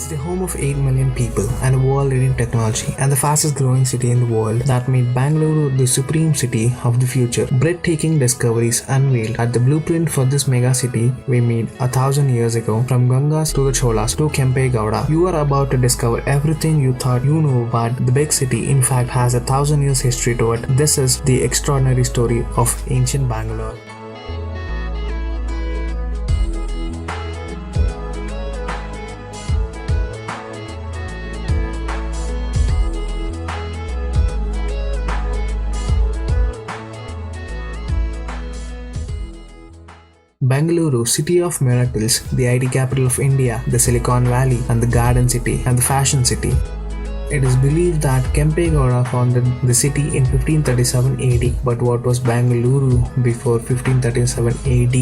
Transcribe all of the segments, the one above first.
It's the home of 8 million people and a world-leading technology and the fastest growing city in the world that made Bangalore the supreme city of the future. Breathtaking discoveries unveiled at the blueprint for this mega city we made 1,000 years ago. From Gangas to the Cholas to Kempe Gowda, you are about to discover everything you thought you knew, but the big city in fact has 1,000 years history to it. This is the extraordinary story of ancient Bangalore. Bangalore, city of miracles, the IT capital of India, the Silicon Valley, and the garden city, and the fashion city. It is believed that Kempe Gowda founded the city in 1537 AD, but what was Bangalore before 1537 AD?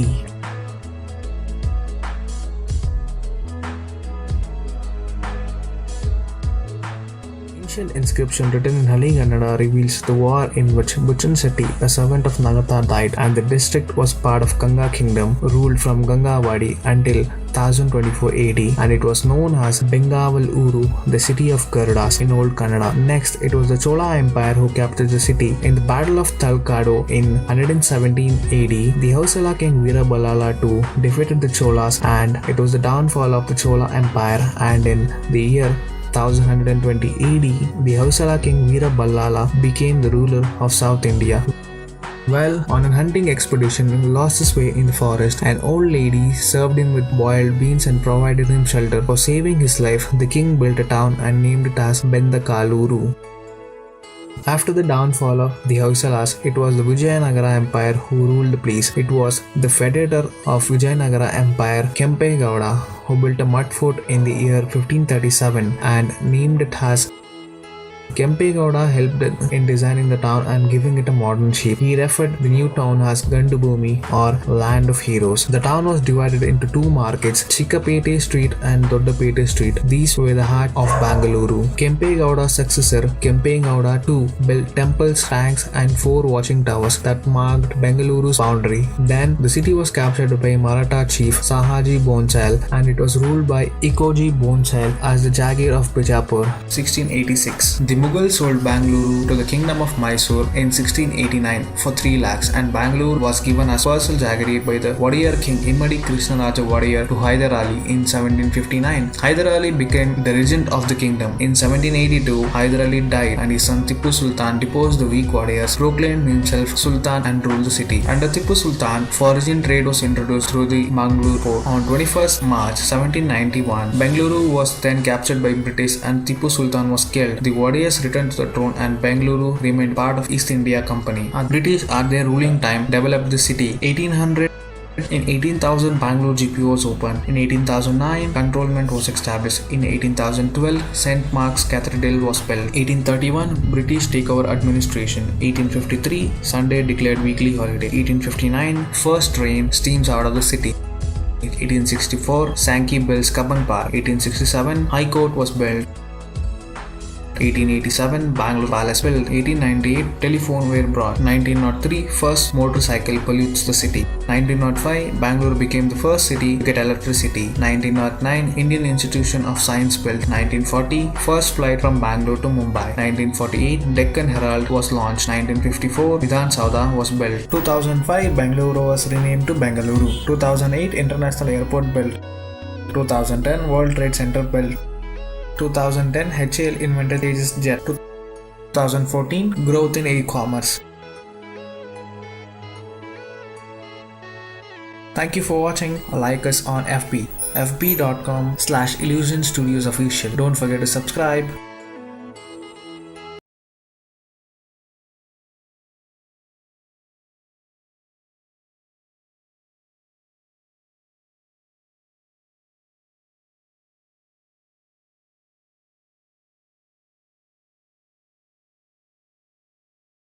Ancient inscription written in Haligannada reveals the war in which Buchan Setti, a servant of Nagatha, died, and the district was part of Ganga kingdom, ruled from Gangavadi until 1024 AD, and it was known as Bengaval Uru, the city of Garudas in Old Kannada. Next, it was the Chola Empire who captured the city. In the Battle of Talkado in 117 AD, the Hoysala king Veeraballala II defeated the Cholas, and it was the downfall of the Chola Empire. And in the year 1120 AD, the Hoysala king Veeraballala became the ruler of South India. While on a hunting expedition, he lost his way in the forest. An old lady served him with boiled beans and provided him shelter. For saving his life, the king built a town and named it as Bendakaluru. After the downfall of the Hoysalas, it was the Vijayanagara Empire who ruled the place. It was the federator of Vijayanagara Empire, Kempe Gowda, who built a mud fort in the year 1537 and named it as Kempe Gowda helped in designing the town and giving it a modern shape. He referred the new town as Gandubhumi or Land of Heroes. The town was divided into two markets, Chikkapete Street and Doddapete Street. These were the heart of Bangalore. Kempe Gowda's successor, Kempe Gowda II, built temples, tanks and 4 watching towers that marked Bengaluru's boundary. Then the city was captured by Maratha chief Sahaji Bhonsle, and it was ruled by Ekoji Bhonsle as the Jagir of Bijapur. 1686. The Mughals sold Bangalore to the Kingdom of Mysore in 1689 for 3 lakhs, and Bangalore was given as personal Jagir by the Wadiyar king Immadi Krishnaraja Wadiyar to Hyder Ali in 1759. Hyder Ali became the regent of the kingdom. In 1782, Hyder Ali died and his son Tipu Sultan deposed the weak Wadiyars, proclaimed himself Sultan and ruled the city. Under Tipu Sultan, foreign trade was introduced through the Mangalore port. On 21st March 1791, Bangalore was then captured by British and Tipu Sultan was killed. The Wadiyars returned to the throne and Bangalore remained part of East India Company. The British at their ruling time developed the city. 1800 In 18,000, Bangalore GPO was opened. In 18,009, cantonment was established. In 18,012, St. Mark's Cathedral was built. 1831, British takeover administration. 1853, Sunday declared weekly holiday. 1859, first train steams out of the city. 1864, Sankey builds Cubbon Park. 1867, High Court was built. 1887, Bangalore Palace built. 1898, telephone were brought. 1903, first motorcycle pollutes the city. 1905, Bangalore became the first city to get electricity. 1909, Indian Institution of Science built. 1940, first flight from Bangalore to Mumbai. 1948, Deccan Herald was launched. 1954, Vidhan Soudha was built. 2005, Bangalore was renamed to Bengaluru. 2008, International Airport built. 2010, World Trade Center built. 2010, HAL invented Tejas jet. 2014, growth in e-commerce. Thank you for watching. Like us on FB, fb.com/IllusionStudiosOfficial. Don't forget to subscribe.